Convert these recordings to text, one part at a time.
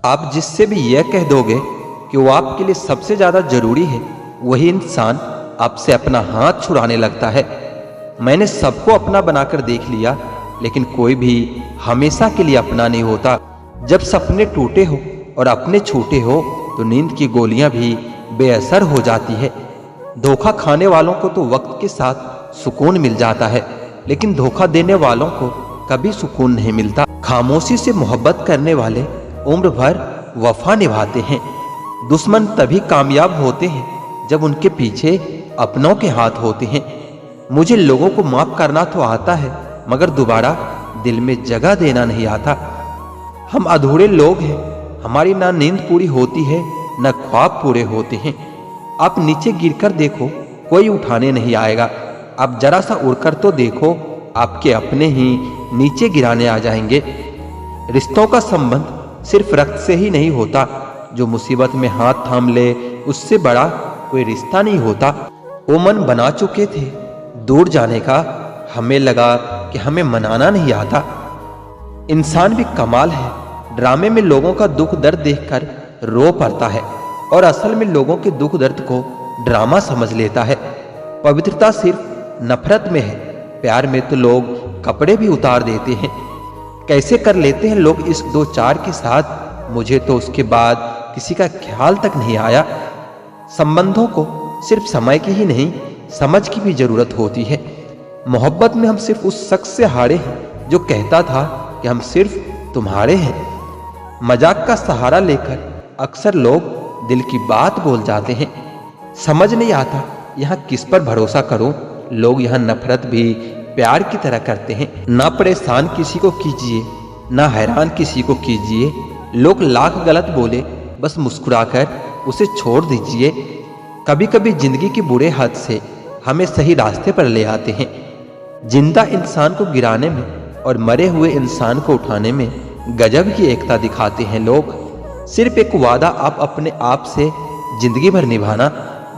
आप जिससे भी यह कह दोगे कि वो आपके लिए सबसे ज्यादा जरूरी है, वही इंसान आपसे अपना हाथ छुड़ाने लगता है। मैंने सबको अपना बनाकर देख लिया, लेकिन कोई भी हमेशा के लिए अपना नहीं होता। जब सपने टूटे हो और अपने छूटे हो तो नींद की गोलियां भी बेअसर हो जाती है। धोखा खाने वालों को तो वक्त के साथ सुकून मिल जाता है, लेकिन धोखा देने वालों को कभी सुकून नहीं मिलता। खामोशी से मोहब्बत करने वाले उम्र भर वफा निभाते हैं। दुश्मन तभी कामयाब होते हैं जब उनके पीछे अपनों के हाथ होते हैं। मुझे लोगों को माफ करना तो आता है, मगर दोबारा दिल में जगह देना नहीं आता। हम अधूरे लोग हैं, हमारी ना नींद पूरी होती है न ख्वाब पूरे होते हैं। आप नीचे गिरकर देखो, कोई उठाने नहीं आएगा। आप जरा सा उड़कर तो देखो, आपके अपने ही नीचे गिराने आ जाएंगे। रिश्तों का संबंध सिर्फ रक्त से ही नहीं होता। जो मुसीबत में हाथ थाम ले, उससे बड़ा कोई रिश्ता नहीं होता। वो मन बना चुके थे दूर जाने का, हमें लगा कि हमें मनाना नहीं आता। इंसान भी कमाल है, ड्रामे में लोगों का दुख दर्द देखकर रो पड़ता है और असल में लोगों के दुख दर्द को ड्रामा समझ लेता है। पवित्रता सिर्फ नफरत में है, प्यार में तो लोग कपड़े भी उतार देते हैं। कैसे कर लेते हैं लोग इस दो चार के साथ, मुझे तो उसके बाद किसी का ख्याल तक नहीं आया। संबंधों को सिर्फ समय की ही नहीं, समझ की भी जरूरत होती है। मोहब्बत में हम सिर्फ उस शख्स से हारे हैं जो कहता था कि हम सिर्फ तुम्हारे हैं। मजाक का सहारा लेकर अक्सर लोग दिल की बात बोल जाते हैं। समझ नहीं आता यहाँ किस पर भरोसा करूं। लोग यहाँ नफरत भी प्यार की तरह करते हैं। ना परेशान किसी को कीजिए, ना हैरान किसी को कीजिए। लोग लाख गलत बोले, बस मुस्कुराकर उसे छोड़ दीजिए। कभी कभी जिंदगी के बुरे हाथ से हमें सही रास्ते पर ले आते हैं। जिंदा इंसान को गिराने में और मरे हुए इंसान को उठाने में गजब की एकता दिखाते हैं लोग। सिर्फ एक वादा आप अपने आप से जिंदगी भर निभाना,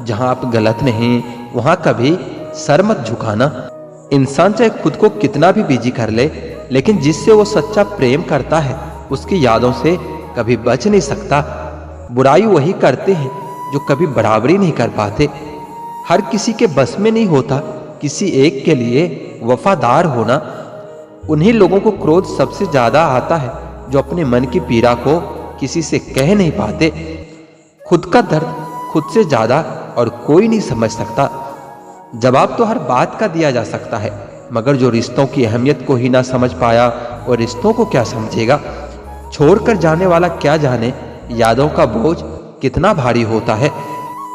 जहां आप गलत नहीं वहां कभी सर मत झुकाना। इंसान चाहे खुद को कितना भी बिजी कर ले, लेकिन जिससे वो सच्चा प्रेम करता है उसकी यादों से कभी बच नहीं सकता। बुराई वही करते हैं जो कभी बराबरी नहीं कर पाते। हर किसी के बस में नहीं होता किसी एक के लिए वफादार होना। उन्हीं लोगों को क्रोध सबसे ज्यादा आता है जो अपने मन की पीड़ा को किसी से कह नहीं पाते। खुद का दर्द खुद से ज्यादा और कोई नहीं समझ सकता। जवाब तो हर बात का दिया जा सकता है, मगर जो रिश्तों की अहमियत को ही ना समझ पाया और रिश्तों को क्या समझेगा। छोड़कर जाने वाला क्या जाने यादों का बोझ कितना भारी होता है।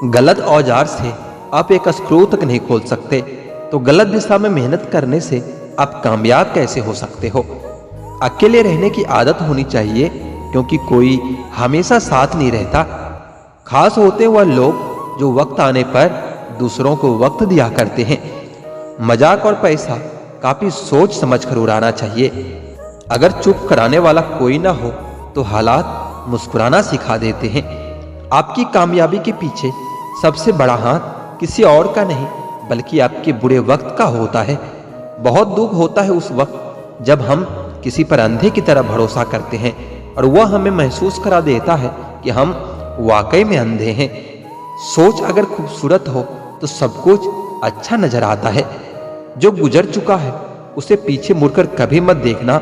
गलत औजार से आप एक स्क्रू तक नहीं खोल सकते, तो गलत दिशा में मेहनत करने से आप कामयाब कैसे हो सकते हो। अकेले रहने की आदत होनी चाहिए, क्योंकि कोई हमेशा साथ नहीं रहता। खास होते वह लोग जो वक्त आने पर दूसरों को वक्त दिया करते हैं। मजाक और पैसा काफी सोच समझ कर उड़ाना चाहिए। अगर चुप कराने वाला कोई ना हो तो हालात मुस्कुराना सिखा देते हैं। आपकी कामयाबी के पीछे सबसे बड़ा हाथ किसी और का नहीं, बल्कि आपके बुरे वक्त का होता है। बहुत दुख होता है उस वक्त जब हम किसी पर अंधे की तरह भरोसा करते हैं और वह हमें महसूस करा देता है कि हम वाकई में अंधे हैं। सोच अगर खूबसूरत हो तो सब कुछ अच्छा नजर आता है। जो गुजर चुका है उसे पीछे मुड़कर कभी मत देखना,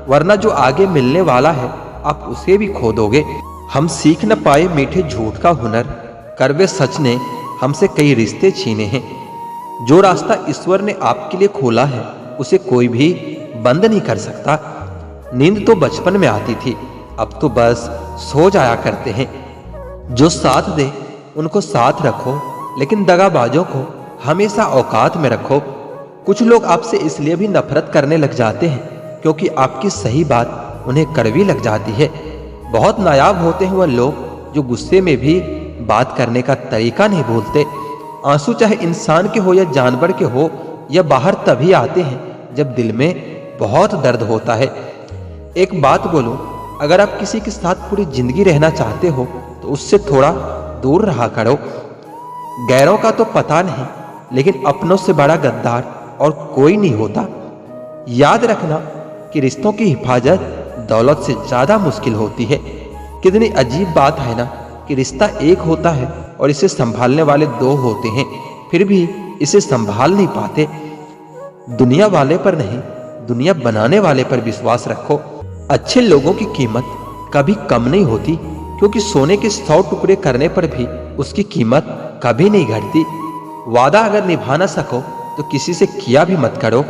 वरना जो आगे मिलने वाला है आप उसे भी खो दोगे। हम सीख न पाए मीठे झूठ का हुनर, कड़वे सच ने हमसे कई रिश्ते छीने हैं। जो रास्ता ईश्वर ने आपके लिए खोला है उसे कोई भी बंद नहीं कर सकता। नींद तो बचपन में आती थी, अब तो बस सो जाया करते हैं। जो साथ दे उनको साथ रखो, लेकिन दगाबाजों को हमेशा औकात में रखो। कुछ लोग आपसे इसलिए भी नफरत करने लग जाते हैं क्योंकि आपकी सही बात उन्हें कड़वी लग जाती है। बहुत नायाब होते हैं वह लोग जो गुस्से में भी बात करने का तरीका नहीं भूलते। आंसू चाहे इंसान के हो या जानवर के हो, या बाहर तभी आते हैं जब दिल में बहुत दर्द होता है। एक बात बोलूं, अगर आप किसी के साथ पूरी जिंदगी रहना चाहते हो तो उससे थोड़ा दूर रहा करो। गैरों का तो पता नहीं, लेकिन अपनों से बड़ा गद्दार और कोई नहीं होता। याद रखना कि रिश्तों की हिफाजत दौलत से ज्यादा मुश्किल होती है, कितनी अजीब बात है ना कि रिश्ता एक होता है और इसे संभालने वाले दो होते हैं, फिर भी इसे संभाल नहीं पाते। दुनिया वाले पर नहीं, दुनिया बनाने वाले पर विश्वास रखो। अच्छे लोगों की कीमत कभी कम नहीं होती, क्योंकि सोने के 100 टुकड़े करने पर भी उसकी कीमत कभी नहीं घटती। वादा अगर निभा ना सको तो किसी से किया भी मत करो।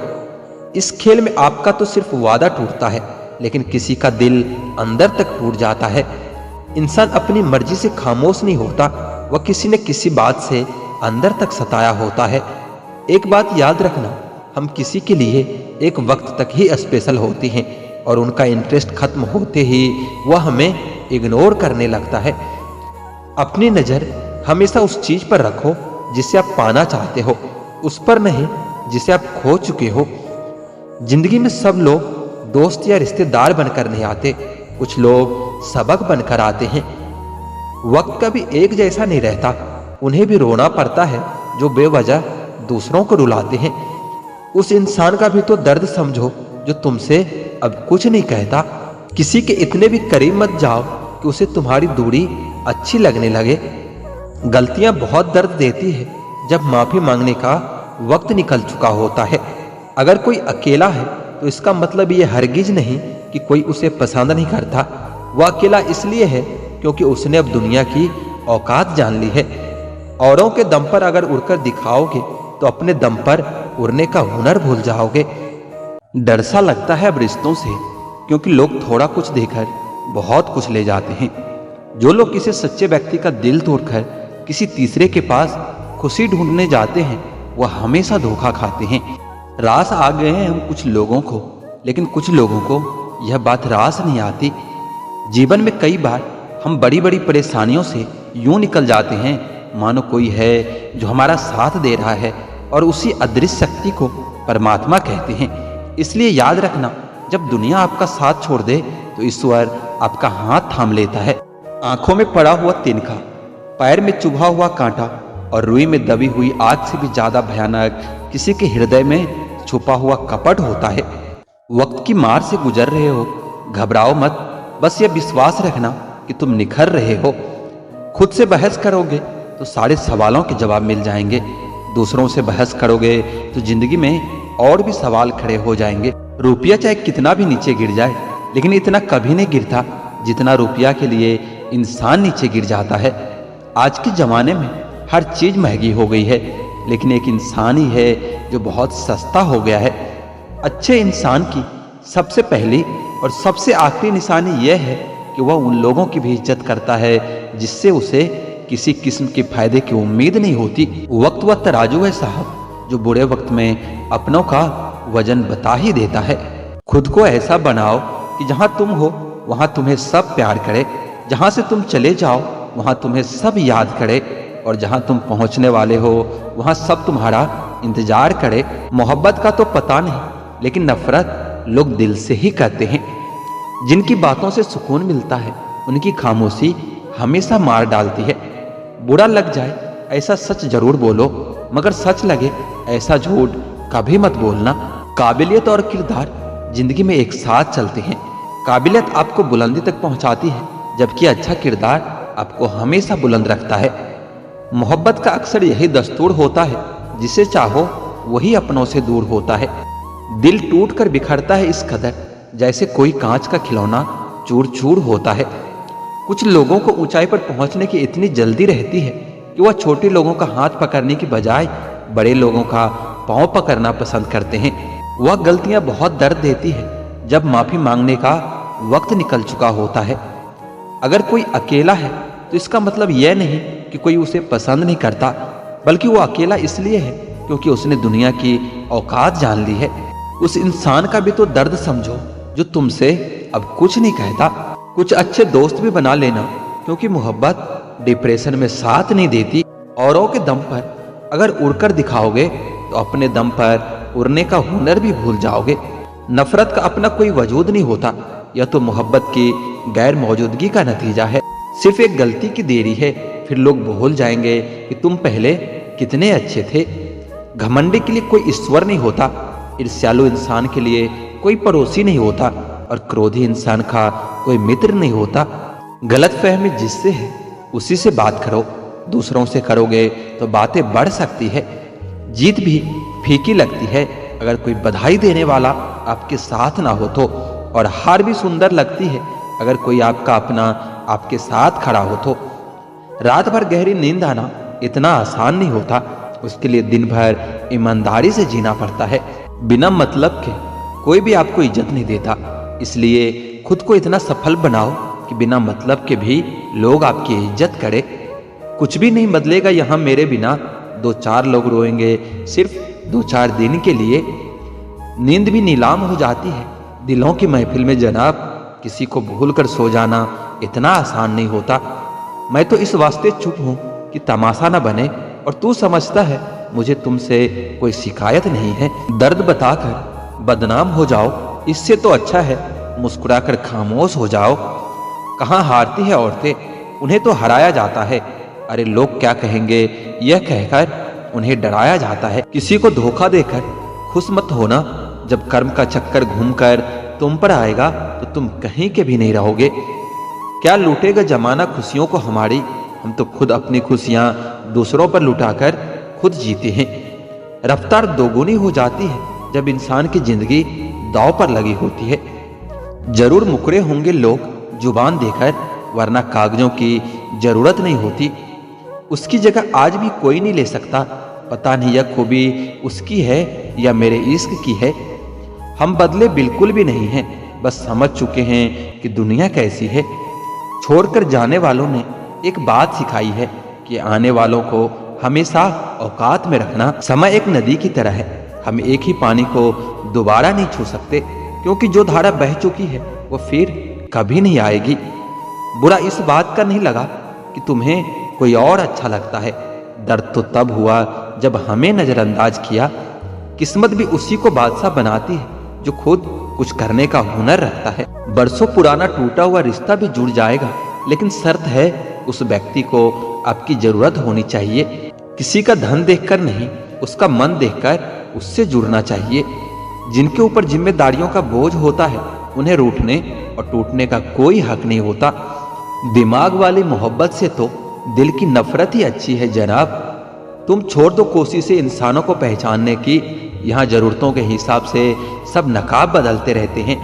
इस खेल में आपका तो सिर्फ वादा टूटता है, लेकिन किसी का दिल अंदर तक टूट जाता है। इंसान अपनी मर्जी से खामोश नहीं होता, वह किसी न किसी बात से अंदर तक सताया होता है। एक बात याद रखना, हम किसी के लिए एक वक्त तक ही स्पेशल होते हैं और उनका इंटरेस्ट खत्म होते ही वह हमें इग्नोर करने लगता है। अपनी नज़र हमेशा उस चीज पर रखो जिसे आप पाना चाहते हो, उस पर नहीं जिसे आप खो चुके हो। जिंदगी में सब लोग दोस्त या रिश्तेदार बनकर नहीं आते, कुछ लोग सबक बनकर आते हैं। वक्त कभी एक जैसा नहीं रहता, उन्हें भी रोना पड़ता है जो बेवजह दूसरों को रुलाते हैं। उस इंसान का भी तो दर्द समझो जो तुमसे अब कुछ नहीं कहता। किसी के इतने भी करीब मत जाओ कि उसे तुम्हारी दूरी अच्छी लगने लगे। गलतियां बहुत दर्द देती है जब माफी मांगने का वक्त निकल चुका होता है। अगर कोई अकेला है तो इसका मतलब ये हरगिज नहीं कि कोई उसे पसंद नहीं करता। वह अकेला इसलिए है क्योंकि उसने अब दुनिया की औकात जान ली है। औरों के दम पर अगर उड़कर दिखाओगे तो अपने दम पर उड़ने का हुनर भूल जाओगे। डर सा लगता है अब रिश्तों से, क्योंकि लोग थोड़ा कुछ देकर बहुत कुछ ले जाते हैं। जो लोग किसी सच्चे व्यक्ति का दिल तोड़कर किसी तीसरे के पास खुशी ढूंढने जाते हैं, वह हमेशा धोखा खाते हैं। रास आ गए हैं हम कुछ लोगों को, लेकिन कुछ लोगों को यह बात रास नहीं आती। जीवन में कई बार हम बड़ी बड़ी परेशानियों से यूं निकल जाते हैं मानो कोई है जो हमारा साथ दे रहा है, और उसी अदृश्य शक्ति को परमात्मा कहते हैं। इसलिए याद रखना, जब दुनिया आपका साथ छोड़ दे तो ईश्वर आपका हाथ थाम लेता है। आंखों में पड़ा हुआ तिनका, पैर में चुभा हुआ कांटा और रुई में दबी हुई आग से भी ज्यादा भयानक किसी के हृदय में छुपा हुआ कपट होता है। वक्त की मार से गुजर रहे हो, घबराओ मत, बस ये विश्वास रखना कि तुम निखर रहे हो। खुद से बहस करोगे तो सारे सवालों के जवाब मिल जाएंगे। दूसरों से बहस करोगे तो जिंदगी में और भी सवाल खड़े हो जाएंगे। रुपया चाहे कितना भी नीचे गिर जाए, लेकिन इतना कभी नहीं गिरता जितना रुपया के लिए इंसान नीचे गिर जाता है। आज के जमाने में हर चीज महंगी हो गई है, लेकिन एक इंसान ही है जो बहुत सस्ता हो गया है। अच्छे इंसान की सबसे पहली और सबसे आखिरी निशानी यह है कि वह उन लोगों की भी इज्जत करता है जिससे उसे किसी किस्म के फायदे की उम्मीद नहीं होती। वक्त वह तराजू है साहब, जो बुरे वक्त में अपनों का वजन बता ही देता है। खुद को ऐसा बनाओ कि जहां तुम हो वहां तुम्हें सब प्यार करे, जहां से तुम चले जाओ वहां तुम्हें सब याद करे, और जहां तुम पहुंचने वाले हो वहां सब तुम्हारा इंतजार करे। मोहब्बत का तो पता नहीं, लेकिन नफरत लोग दिल से ही करते हैं। जिनकी बातों से सुकून मिलता है उनकी खामोशी हमेशा मार डालती है। बुरा लग जाए ऐसा सच जरूर बोलो, मगर सच लगे ऐसा झूठ कभी मत बोलना। काबिलियत और किरदार जिंदगी में एक साथ चलते हैं। काबिलियत आपको बुलंदी तक पहुंचाती है, जबकि अच्छा किरदार आपको हमेशा बुलंद रखता है। मोहब्बत का अक्सर यही दस्तूर होता है, जिसे चाहो वही अपनों से दूर होता है। दिल टूट कर बिखरता है इस कदर जैसे कोई कांच का खिलौना चूर चूर होता है। कुछ लोगों को ऊंचाई पर पहुंचने की इतनी जल्दी रहती है कि वह छोटे लोगों का हाथ पकड़ने की बजाय बड़े लोगों का पांव पकड़ना पसंद करते हैं। वह गलतियां बहुत दर्द देती है जब माफी मांगने का वक्त निकल चुका होता है। अगर कोई अकेला है तो इसका मतलब यह नहीं कि कोई उसे पसंद नहीं करता, बल्कि वो अकेला इसलिए है क्योंकि उसने दुनिया की औकात जान ली है। उस इंसान का भी तो दर्द समझो जो तुमसे अब कुछ नहीं कहता। कुछ अच्छे दोस्त भी बना लेना, क्योंकि मोहब्बत डिप्रेशन में साथ नहीं देती। औरों के दम पर अगर उड़कर दिखाओगे तो अपने दम पर उड़ने का हुनर भी भूल जाओगे। नफरत का अपना कोई वजूद नहीं होता, यह तो मोहब्बत की गैर मौजूदगी का नतीजा है। सिर्फ एक गलती की देरी है, फिर लोग भूल जाएंगे कि तुम पहले कितने अच्छे थे। घमंडी के लिए कोई ईश्वर नहीं होता, ईर्ष्यालु इंसान के लिए कोई पड़ोसी नहीं होता, और क्रोधी इंसान का कोई मित्र नहीं होता। गलतफहमी जिससे है उसी से बात करो। दूसरों से करोगे तो बातें बढ़ सकती है। जीत भी फीकी लगती है अगर कोई बधाई देने वाला आपके साथ ना हो तो, और हार भी सुंदर लगती है अगर कोई आपका अपना आपके साथ खड़ा हो तो। रात भर गहरी नींद आना इतना आसान नहीं होता, उसके लिए दिन भर ईमानदारी से जीना पड़ता है। बिना मतलब के कोई भी आपको इज्जत नहीं देता, इसलिए खुद को इतना सफल बनाओ कि बिना मतलब के भी लोग आपकी इज्जत करें। कुछ भी नहीं बदलेगा यहाँ मेरे बिना, 2-4 लोग रोएंगे सिर्फ 2-4 दिन के लिए। नींद भी नीलाम हो जाती है दिलों की महफिल में जनाब। किसी को भूलकर सो जाना इतना आसान नहीं होता। मैं तो इस वास्ते चुप हूँ कि तमाशा ना बने, और तू समझता है मुझे तुमसे कोई शिकायत नहीं है। दर्द बताकर बदनाम हो जाओ, इससे तो अच्छा है मुस्कुराकर खामोश हो जाओ। कहाँ हारती है औरतें, उन्हें तो हराया जाता है। अरे लोग क्या कहेंगे यह कहकर उन्हें डराया जाता है। किसी को धोखा देकर खुश मत होना, जब कर्म का चक्कर घूमकर तुम पर आएगा तो तुम कहीं के भी नहीं रहोगे। क्या लूटेगा जमाना खुशियों को हमारी, हम तो खुद अपनी खुशियां दूसरों पर लुटाकर खुद जीते हैं। रफ्तार दोगुनी हो जाती है जब इंसान की जिंदगी दांव पर लगी होती है। जरूर मुकरे होंगे लोग जुबान देकर, वरना कागजों की जरूरत नहीं होती। उसकी जगह आज भी कोई नहीं ले सकता। पता नहीं यह खूबी उसकी है या मेरे इश्क की है। हम बदले बिल्कुल भी नहीं हैं, बस समझ चुके हैं कि दुनिया कैसी है। छोड़कर जाने वालों ने एक बात सिखाई है कि आने वालों को हमेशा औकात में रखना। समय एक नदी की तरह है, हम एक ही पानी को दोबारा नहीं छू सकते, क्योंकि जो धारा बह चुकी है वो फिर कभी नहीं आएगी। बुरा इस बात का नहीं लगा कि तुम्हें कोई और अच्छा लगता है। दर्द तो तब हुआ जब हमें नजरअंदाज किया। किस्मत भी उसी को बादशाह बनाती है जो खुद कुछ करने का हुनर रखता है। बरसों पुराना टूटा हुआ रिश्ता भी जुड़ जाएगा, लेकिन शर्त है उस व्यक्ति को आपकी जरूरत होनी चाहिए। किसी का धन देखकर नहीं, उसका मन देखकर उससे जुड़ना चाहिए। जिनके ऊपर जिम्मेदारियों का बोझ होता है उन्हें रूठने और टूटने का कोई हक नहीं होता। दिमाग वाली मोहब्बत से तो दिल की नफरत ही अच्छी है जनाब। तुम छोड़ दो कोशिशें इंसानों को पहचानने की, यहाँ जरूरतों के हिसाब से सब नकाब बदलते रहते हैं।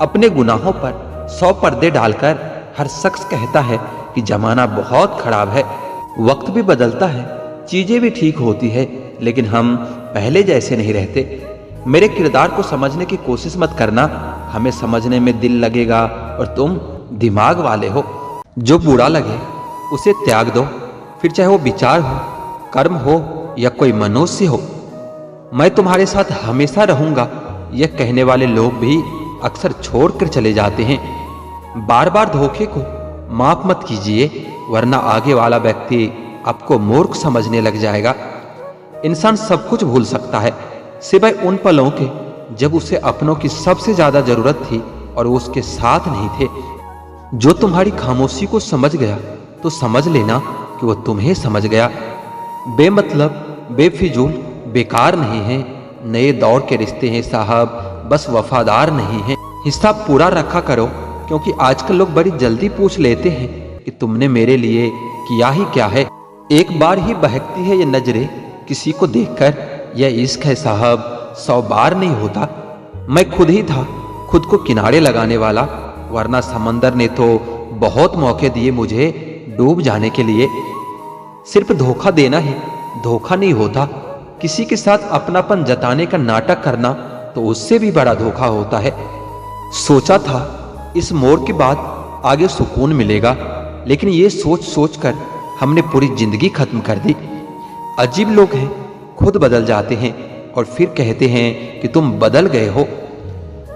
अपने गुनाहों पर 100 पर्दे डालकर हर शख्स कहता है कि जमाना बहुत खराब है। वक्त भी बदलता है, चीजें भी ठीक होती है, लेकिन हम पहले जैसे नहीं रहते। मेरे किरदार को समझने की कोशिश मत करना, हमें समझने में दिल लगेगा और तुम दिमाग वाले हो। जो बुरा लगे उसे त्याग दो, फिर चाहे वो विचार हो, कर्म हो या कोई मनुष्य हो। मैं तुम्हारे साथ हमेशा रहूंगा, यह कहने वाले लोग भी अक्सर छोड़कर चले जाते हैं। बार बार धोखे को माफ मत कीजिए, वरना आगे वाला व्यक्ति आपको मूर्ख समझने लग जाएगा। इंसान सब कुछ भूल सकता है सिवाय उन पलों के जब उसे अपनों की सबसे ज्यादा जरूरत थी और वो उसके साथ नहीं थे। जो तुम्हारी खामोशी को समझ गया तो समझ लेना कि वो तुम्हें समझ गया। बेमतलब, बेफिजूल, बेकार नहीं है। नए दौर के रिश्ते हैं साहब, बस वफादार नहीं है। हिसाब पूरा रखा करो, क्योंकि आजकल लोग बड़ी जल्दी पूछ लेते हैं कि तुमने मेरे लिए किया ही क्या है। एक बार ही बहकती है ये नजरें किसी को देखकर, यह इश्क है साहब, 100 बार नहीं होता। मैं खुद ही था खुद को किनारे लगाने वाला, वरना समंदर ने तो बहुत मौके दिए मुझे डूब जाने के लिए। सिर्फ धोखा देना ही धोखा नहीं होता, किसी के साथ अपनापन जताने का नाटक करना तो उससे भी बड़ा धोखा होता है। सोचा था इस मोड़ के बाद आगे सुकून मिलेगा, लेकिन ये सोच सोच कर हमने पूरी जिंदगी खत्म कर दी। अजीब लोग हैं, खुद बदल जाते हैं और फिर कहते हैं कि तुम बदल गए हो।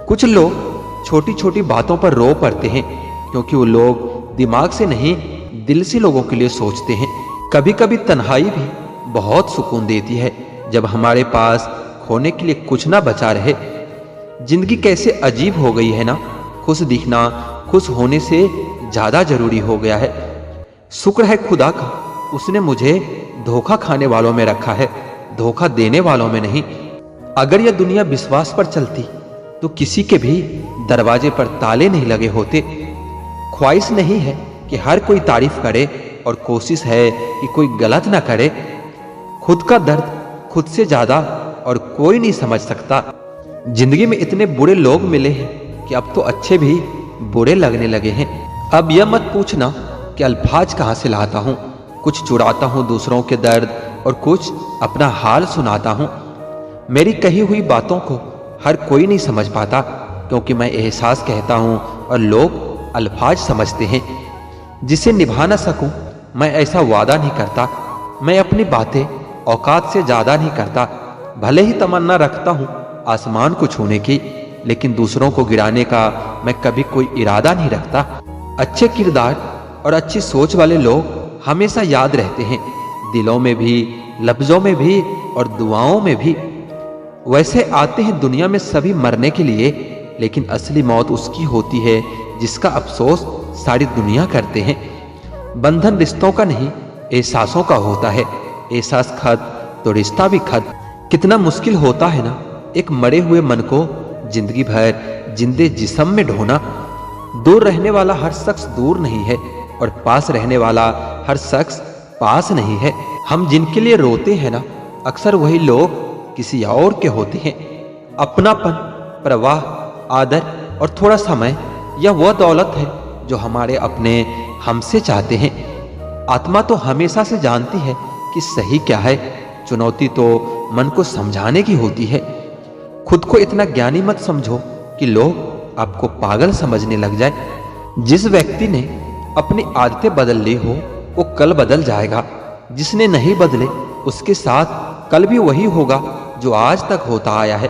कुछ लोग छोटी छोटी बातों पर रो पड़ते हैं, क्योंकि वो लोग दिमाग से नहीं दिल से लोगों के लिए सोचते हैं। कभी कभी तन्हाई भी बहुत सुकून देती है, जब हमारे पास खोने के लिए कुछ ना बचा रहे। जिंदगी कैसे अजीब हो गई है ना, खुश दिखना खुश होने से ज्यादा जरूरी हो गया है। शुक्र है खुदा का, उसने मुझे धोखा खाने वालों में रखा है, धोखा देने वालों में नहीं। अगर यह दुनिया विश्वास पर चलती तो किसी के भी दरवाजे पर ताले नहीं लगे होते। ख्वाहिश नहीं है कि हर कोई तारीफ करे और कोशिश है कि कोई गलत ना करे। खुद का दर्द खुद से ज्यादा और कोई नहीं समझ सकता। जिंदगी में इतने बुरे लोग मिले हैं कि अब तो अच्छे भी बुरे लगने लगे हैं। अब यह मत पूछना कि अल्फाज कहाँ से लाता हूँ। कुछ चुराता हूँ दूसरों के दर्द और कुछ अपना हाल सुनाता हूँ। मेरी कही हुई बातों को हर कोई नहीं समझ पाता, क्योंकि मैं एहसास कहता हूँ और लोग अल्फाज समझते हैं। जिसे निभा ना सकूं मैं ऐसा वादा नहीं करता। मैं अपनी बातें औकात से ज्यादा नहीं करता। भले ही तमन्ना रखता हूँ आसमान को छूने की, लेकिन दूसरों को गिराने का मैं कभी कोई इरादा नहीं रखता। अच्छे किरदार और अच्छी सोच वाले लोग हमेशा याद रहते हैं, दिलों में भी, लफ्जों में भी और दुआओं में भी। वैसे आते हैं दुनिया में सभी मरने के लिए, लेकिन असली मौत उसकी होती है जिसका अफसोस सारी दुनिया करते हैं। बंधन रिश्तों का नहीं एहसासों का होता है। एहसास खत तो रिश्ता भी खत। कितना मुश्किल होता है ना एक मरे हुए मन को जिंदगी भर जिंदे जिस्म में ढोना। दूर रहने वाला हर शख्स दूर नहीं है और पास रहने वाला हर शख्स पास नहीं है। हम जिनके लिए रोते हैं ना अक्सर वही लोग किसी और के होते हैं। अपनापन, प्रवाह, आदर और थोड़ा समय यह वह दौलत है जो हमारे अपने हमसे चाहते हैं। आत्मा तो हमेशा से जानती है कि सही क्या है। चुनौती तो मन को समझाने की होती है। खुद को इतना ज्ञानी मत समझो कि लोग आपको पागल समझने लग जाए। जिस व्यक्ति ने अपनी आदतें बदल ली हो वो कल बदल जाएगा। जिसने नहीं बदले उसके साथ कल भी वही होगा जो आज तक होता आया है।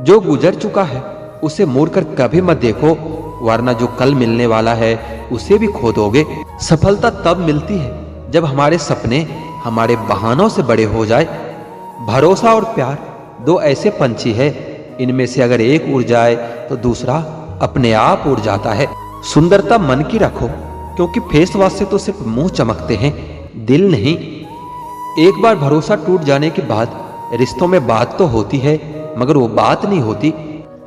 जो गुजर चुका है उसे मुड़कर कभी मत देखो, वरना जो कल मिलने वाला है उसे भी खो दोगे। सफलता तब मिलती है जब हमारे सपने हमारे बहानों से बड़े हो जाए। भरोसा और प्यार दो ऐसे पंछी है, इनमें से अगर एक उड़ जाए तो दूसरा अपने आप उड़ जाता है। सुंदरता मन की रखो, क्योंकि फेस वॉश से तो सिर्फ मुंह चमकते हैं, दिल नहीं। एक बार भरोसा टूट जाने के बाद रिश्तों में बात तो होती है, मगर वो बात नहीं होती।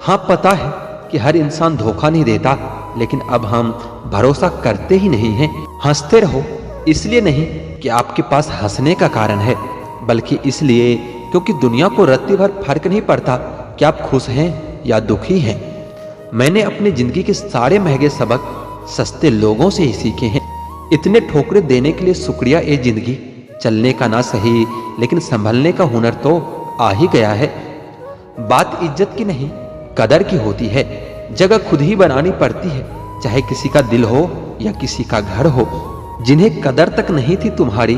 हाँ, पता है कि हर इंसान धोखा नहीं देता, लेकिन अब हम भरोसा करते ही नहीं हैं। हंसते रहो, इसलिए नहीं कि आपके पास हंसने का कारण है, बल्कि इसलिए क्योंकि दुनिया को रत्ती भर फर्क नहीं पड़ता कि आप खुश हैं या दुखी हैं। मैंने अपनी जिंदगी के सारे महंगे सबक सस्ते लोगों से ही सीखे हैं। इतने ठोकरे देने के लिए शुक्रिया ए जिंदगी। चलने का ना सही, लेकिन संभलने का हुनर तो आ ही गया है। बात इज्जत की नहीं कदर की होती है। जगह खुद ही बनानी पड़ती है, चाहे किसी का दिल हो या किसी का घर हो। जिन्हें कदर तक नहीं थी तुम्हारी,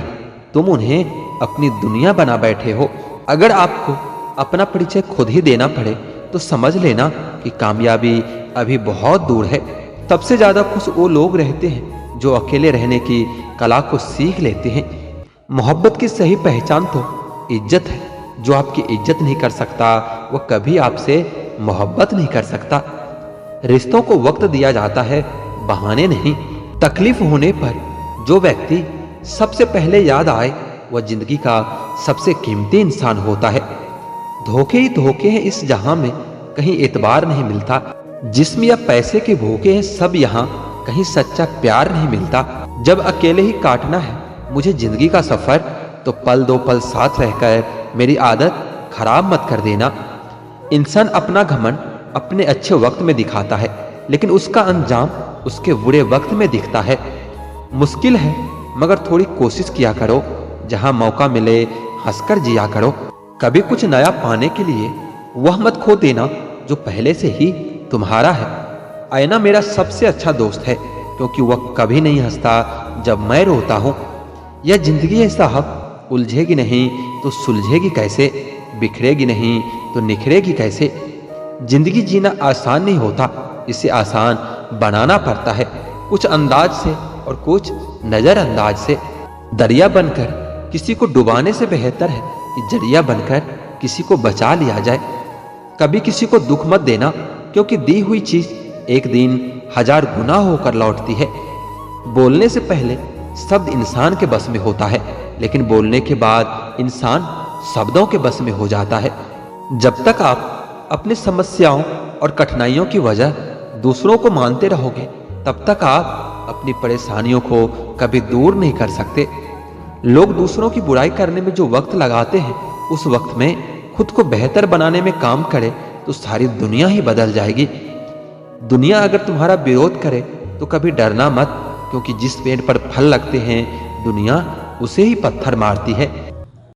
तुम उन्हें अपनी दुनिया बना बैठे हो। अगर आपको अपना परिचय खुद ही देना पड़े तो समझ लेना कि कामयाबी अभी बहुत दूर है। सबसे ज्यादा खुश वो लोग रहते हैं जो अकेले रहने की कला को सीख लेते हैं। मोहब्बत की सही पहचान तो इज्जत है। जो आपकी इज्जत नहीं कर सकता वो कभी आपसे मोहब्बत नहीं कर सकता। रिश्तों को वक्त दिया जाता है, बहाने नहीं। तकलीफ होने पर जो व्यक्ति सबसे पहले याद आए वह जिंदगी का सबसे कीमती इंसान होता है। धोखे ही धोखे हैं इस जहां में, कहीं एतबार नहीं मिलता। जिस्म या पैसे के भूखे हैं सब यहाँ, कहीं सच्चा प्यार नहीं मिलता। जब अकेले ही काटना है मुझे जिंदगी का सफर, तो पल दो पल साथ रहकर मेरी आदत खराब मत कर देना। इंसान अपना घमंड अपने अच्छे वक्त में दिखाता है, लेकिन उसका अंजाम उसके बुरे वक्त में दिखता है। मुश्किल है मगर थोड़ी कोशिश किया करो। जहां मौका मिले हंसकर जिया करो। कभी कुछ नया पाने के लिए वह मत खो देना जो पहले से ही तुम्हारा है। आईना मेरा सबसे अच्छा दोस्त है, क्योंकि वह कभी नहीं हंसता जब मैं रोता हूँ। यह जिंदगी है साहब, उलझेगी नहीं तो सुलझेगी कैसे, बिखरेगी नहीं तो निखरेगी कैसे। जिंदगी जीना आसान नहीं होता, इसे आसान बनाना पड़ता है, कुछ अंदाज से और कुछ नजरअंदाज से। दरिया बनकर किसी को डुबाने से बेहतर है कि जरिया बनकर किसी को बचा लिया जाए। कभी किसी को दुख मत देना, क्योंकि दी हुई चीज एक दिन 1000 गुना होकर लौटती है। बोलने से पहले शब्द इंसान के बस में होता है, लेकिन बोलने के बाद इंसान शब्दों के बस में हो जाता है। जब तक आप अपनी समस्याओं और कठिनाइयों की वजह दूसरों को मानते रहोगे, तब तक आप अपनी परेशानियों को कभी दूर नहीं कर सकते। लोग दूसरों की बुराई करने में जो वक्त लगाते हैं, उस वक्त में खुद को बेहतर बनाने में काम करे तो सारी दुनिया ही बदल जाएगी। दुनिया अगर तुम्हारा विरोध करे तो कभी डरना मत, क्योंकि जिस पेड़ पर फल लगते हैं दुनिया उसे ही पत्थर मारती है।